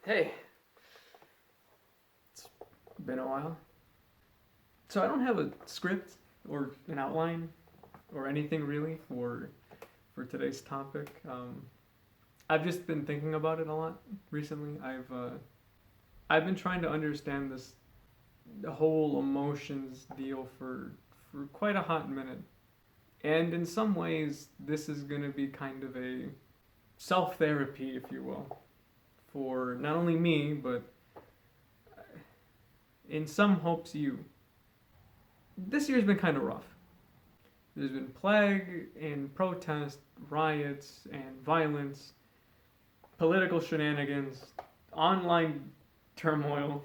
Hey, it's been a while. So I don't have a script or an outline or anything really for today's topic. I've just been thinking about it a lot recently. I've been trying to understand this the whole emotions deal for quite a hot minute. And in some ways, this is going to be kind of a self therapy, if you will, for not only me, but in some hopes you. This year's been kind of rough. There's been plague and protest, riots and violence, political shenanigans, online turmoil.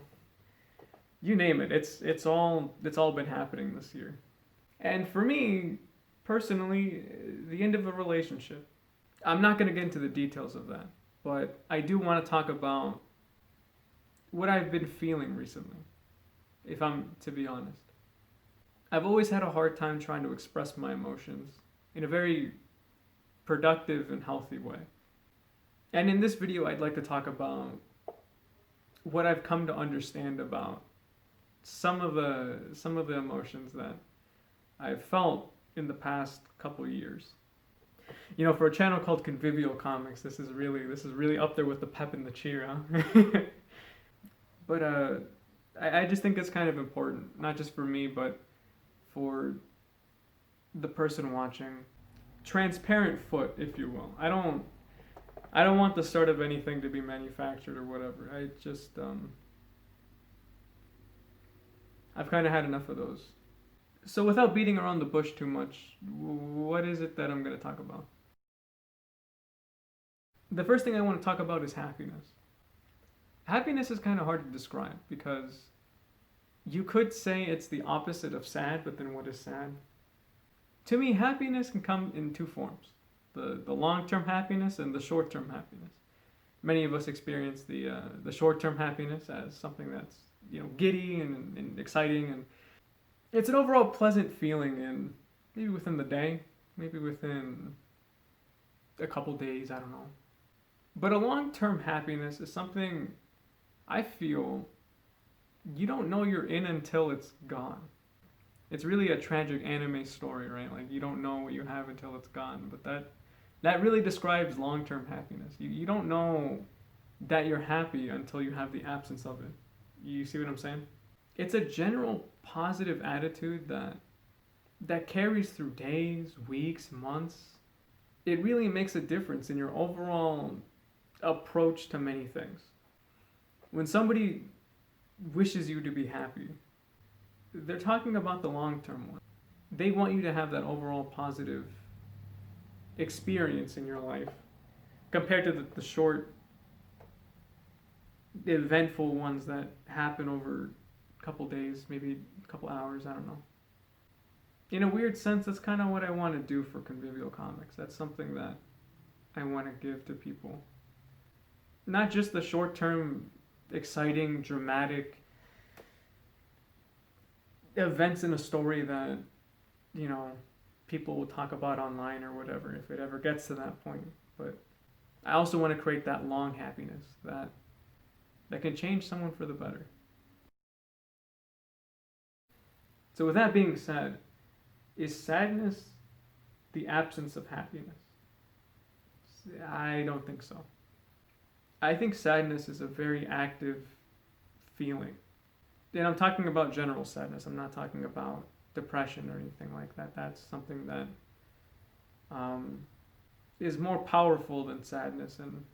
You name it. It's all been happening this year. And for me, personally, the end of a relationship. I'm not going to get into the details of that, but I do want to talk about what I've been feeling recently, if I'm to be honest. I've always had a hard time trying to express my emotions in a very productive and healthy way. And in this video, I'd like to talk about what I've come to understand about some of the emotions that I've felt in the past couple years. You know, for a channel called Convivial Comics, this is really up there with the pep and the cheer, huh? But I just think it's kind of important, not just for me, but for the person watching. Transparent foot, if you will. I don't want the start of anything to be manufactured or whatever. I've kind of had enough of those. So without beating around the bush too much, what is it that I'm going to talk about? The first thing I want to talk about is happiness. Happiness is kind of hard to describe because you could say it's the opposite of sad, but then what is sad? To me, happiness can come in two forms: the long term happiness and the short term happiness. Many of us experience the short term happiness as something that's giddy and exciting, and it's an overall pleasant feeling, and maybe within the day, maybe within a couple days, I don't know. But a long term happiness is something I feel you don't know you're in until it's gone. It's really a tragic anime story, right? Like you don't know what you have until it's gone. But that really describes long-term happiness. You don't know that you're happy until you have the absence of it. You see what I'm saying? It's a general positive attitude that carries through days, weeks, months. It really makes a difference in your overall approach to many things. When somebody wishes you to be happy, they're talking about the long term one. They want you to have that overall positive experience in your life compared to the short, eventful ones that happen over a couple days, maybe a couple hours, I don't know. In a weird sense, that's kind of what I want to do for Convivial Comics. That's something that I want to give to people. Not just the short term, exciting, dramatic events in a story that people will talk about online or whatever if it ever gets to that point, but I also want to create that long happiness that can change someone for the better. So with that being said, is sadness the absence of happiness? I don't think so. I think sadness is a very active feeling. And I'm talking about general sadness. I'm not talking about depression or anything like that. That's something that is more powerful than sadness, and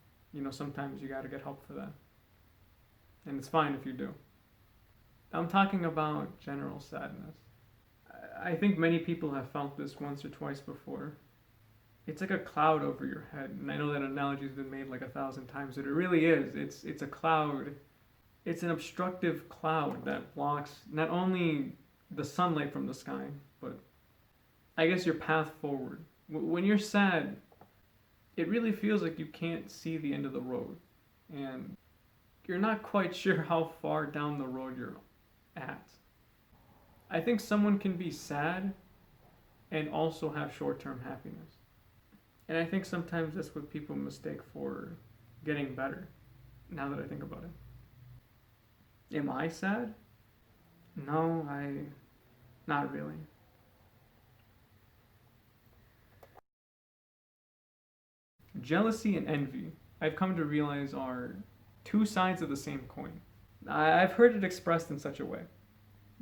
sometimes you got to get help for that. And it's fine if you do. I'm talking about general sadness. I think many people have felt this once or twice before. It's like a cloud over your head, and I know that analogy's been made like 1,000 times, but it really is. It's a cloud. It's an obstructive cloud that blocks not only the sunlight from the sky, but I guess your path forward. When you're sad, it really feels like you can't see the end of the road, and you're not quite sure how far down the road you're at. I think someone can be sad and also have short-term happiness. And I think sometimes that's what people mistake for getting better. now that I think about it. Am I sad? No, not really. Jealousy and envy, I've come to realize, are two sides of the same coin. I've heard it expressed in such a way.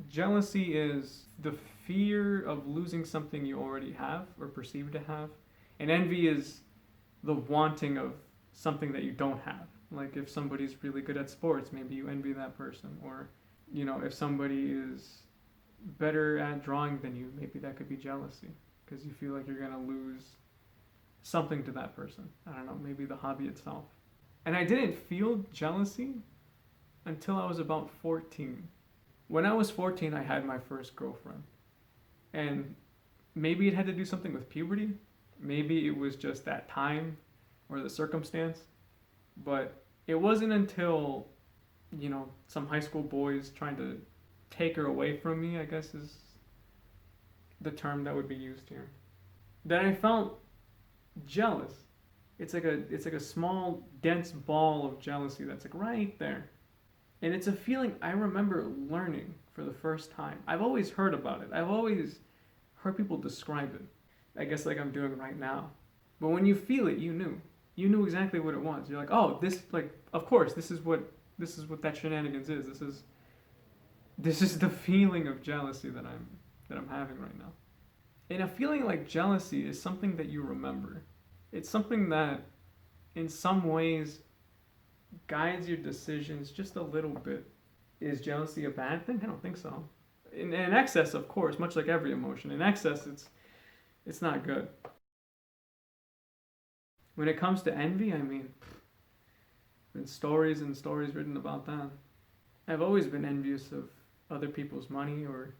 Jealousy is the fear of losing something you already have or perceive to have, and envy is the wanting of something that you don't have. Like if somebody's really good at sports, maybe you envy that person, or if somebody is better at drawing than you, maybe that could be jealousy because you feel like you're gonna lose something to that person. I don't know, maybe the hobby itself. And I didn't feel jealousy until I was about 14. When I was 14, I had my first girlfriend. And maybe it had to do something with puberty. Maybe it was just that time or the circumstance. But it wasn't until, some high school boys trying to take her away from me, I guess is the term that would be used here, that I felt jealous. It's like a small dense ball of jealousy that's like right there. And it's a feeling I remember learning for the first time. I've always heard about it. I've always heard people describe it. I guess like I'm doing right now. But when you feel it, you knew. You knew exactly what it was. You're like, "Oh, of course, this is what that shenanigans is. This is the feeling of jealousy that I'm having right now." And a feeling like jealousy is something that you remember. It's something that in some ways guides your decisions just a little bit. Is jealousy a bad thing? I don't think so. In excess, of course, much like every emotion, in excess it's not good. When it comes to envy, I mean, there's stories and stories written about that. I've always been envious of other people's money, or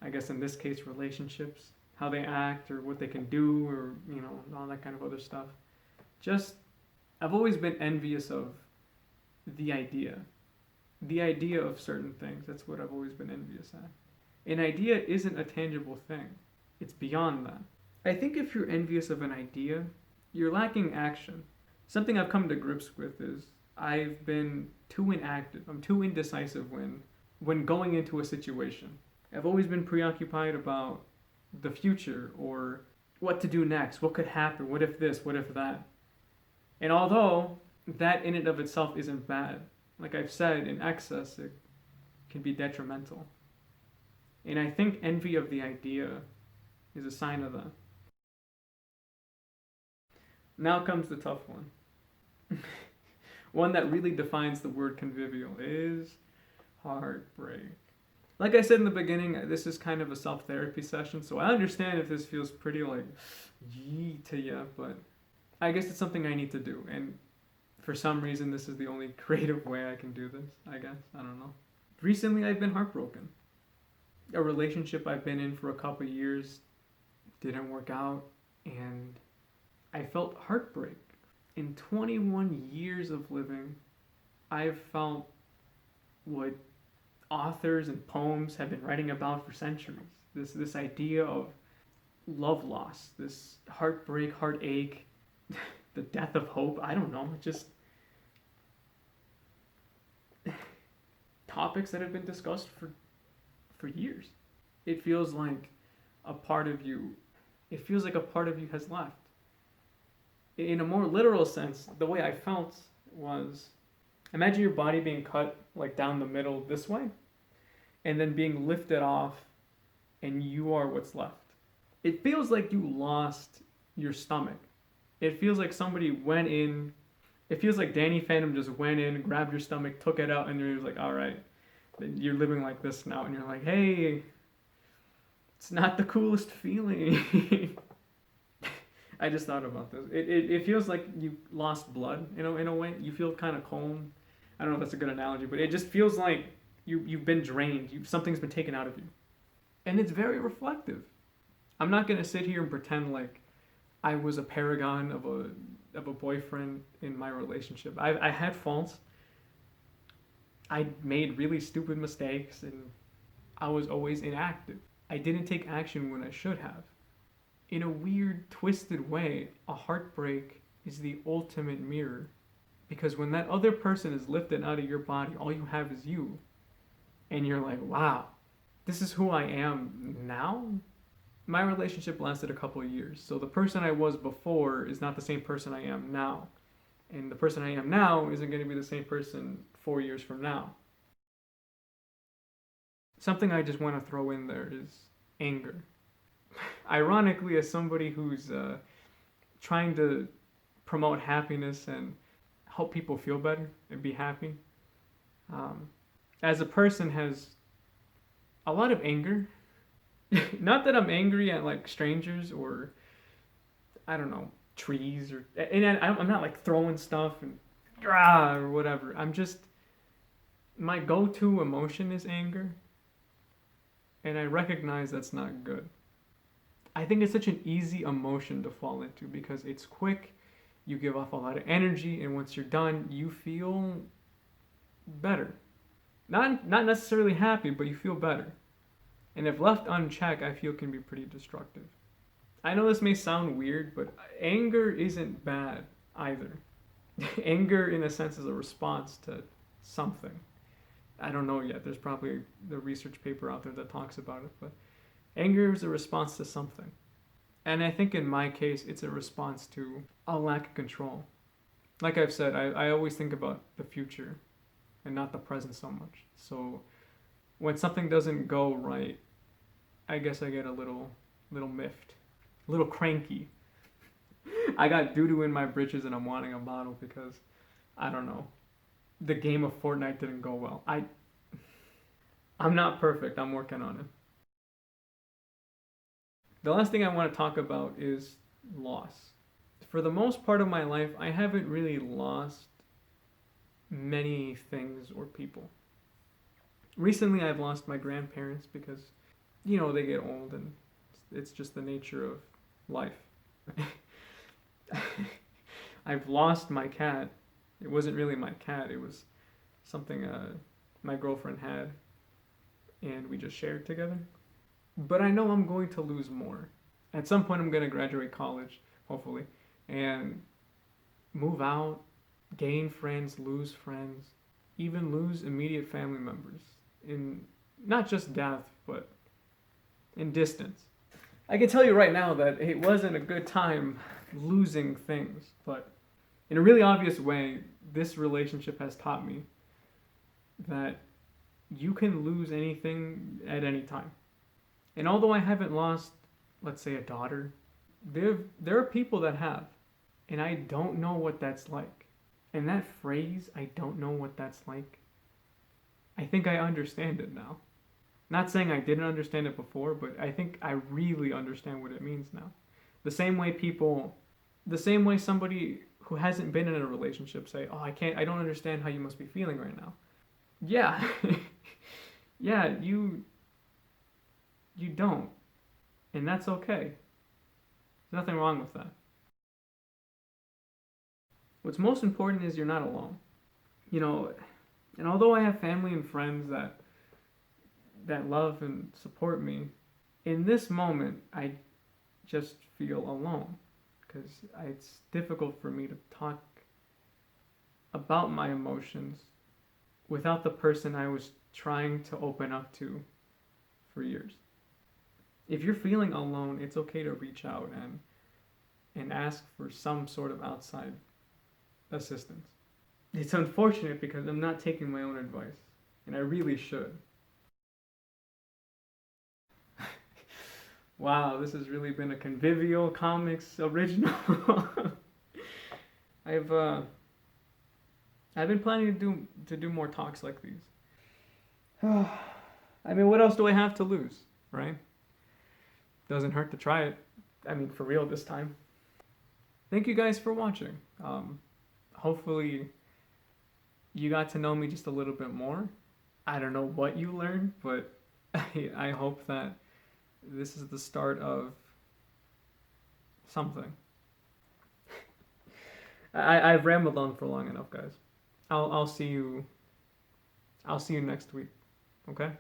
I guess in this case relationships, how they act or what they can do, or all that kind of other stuff. I've always been envious of the idea of certain things. That's what I've always been envious at. An idea isn't a tangible thing. It's beyond that. I think if you're envious of an idea, you're lacking action. Something I've come to grips with is I've been too inactive. I'm too indecisive when going into a situation. I've always been preoccupied about the future or what to do next, what could happen, what if this, what if that. And although that in and of itself isn't bad, like I've said, in excess it can be detrimental. And I think envy of the idea is a sign of that. Now comes the tough one. One that really defines the word convivial is heartbreak. Like I said in the beginning, this is kind of a self-therapy session, so I understand if this feels pretty like yee to you, but I guess it's something I need to do, and for some reason this is the only creative way I can do this, I guess. I don't know. Recently I've been heartbroken. A relationship I've been in for a couple years didn't work out, and I felt heartbreak. In 21 years of living, I've felt what authors and poems have been writing about for centuries. This idea of love loss, this heartbreak, heartache, the death of hope. I don't know, just topics that have been discussed for years. It feels like a part of you has left. In a more literal sense, the way I felt was, imagine your body being cut like down the middle this way, and then being lifted off, and you are what's left. It feels like you lost your stomach. It feels like somebody went in. It feels like Danny Phantom just went in, grabbed your stomach, took it out, and you're like, all right, you're living like this now. And you're like, hey, it's not the coolest feeling. I just thought about this. It feels like you lost blood, in a way. You feel kind of cold. I don't know if that's a good analogy, but it just feels like you've been drained. Something's been taken out of you. And it's very reflective. I'm not going to sit here and pretend like I was a paragon of a boyfriend in my relationship. I had faults. I made really stupid mistakes, and I was always inactive. I didn't take action when I should have. In a weird, twisted way, a heartbreak is the ultimate mirror. Because when that other person is lifted out of your body, all you have is you. And you're like, wow, this is who I am now? My relationship lasted a couple of years. So the person I was before is not the same person I am now. And the person I am now isn't going to be the same person 4 years from now. Something I just want to throw in there is anger. Ironically, as somebody who's trying to promote happiness and help people feel better and be happy, as a person has a lot of anger. Not that I'm angry at like strangers or I don't know trees and I'm not like throwing stuff and or whatever. I'm just my go-to emotion is anger, and I recognize that's not good. I think it's such an easy emotion to fall into because it's quick, you give off a lot of energy, and once you're done, you feel better. Not necessarily happy, but you feel better. And if left unchecked, I feel can be pretty destructive. I know this may sound weird, but anger isn't bad either. Anger, in a sense, is a response to something. I don't know yet. There's probably the research paper out there that talks about it, but anger is a response to something. And I think in my case, it's a response to a lack of control. Like I've said, I always think about the future and not the present so much. So when something doesn't go right, I guess I get a little miffed, a little cranky. I got doo-doo in my britches and I'm wanting a bottle because, I don't know, the game of Fortnite didn't go well. I'm not perfect. I'm working on it. The last thing I want to talk about is loss. For the most part of my life, I haven't really lost many things or people. Recently, I've lost my grandparents because, they get old and it's just the nature of life. I've lost my cat. It wasn't really my cat. It was something my girlfriend had, and we just shared together. But I know I'm going to lose more. At some point, I'm going to graduate college, hopefully, and move out, gain friends, lose friends, even lose immediate family members in not just death, but in distance. I can tell you right now that it wasn't a good time losing things, but in a really obvious way, this relationship has taught me that you can lose anything at any time. And although I haven't lost, let's say, a daughter, there are people that have, and I don't know what that's like. And that phrase, I don't know what that's like, I think I understand it now. Not saying I didn't understand it before, but I think I really understand what it means now. The same way somebody who hasn't been in a relationship say, "Oh, I don't understand how you must be feeling right now." Yeah. Yeah, you don't. And that's okay. There's nothing wrong with that. What's most important is you're not alone. And although I have family and friends that love and support me, in this moment I just feel alone because it's difficult for me to talk about my emotions without the person I was trying to open up to for years. If you're feeling alone, it's okay to reach out and ask for some sort of outside assistance. It's unfortunate because I'm not taking my own advice, and I really should. Wow, this has really been a Convivial Comics original. I've been planning to do more talks like these. I mean, what else do I have to lose, right? Doesn't hurt to try it. I mean, for real this time. Thank you guys for watching. Hopefully you got to know me just a little bit more. I don't know what you learned, but I hope that this is the start of something. I've rambled on for long enough, guys. I'll see you next week. Okay?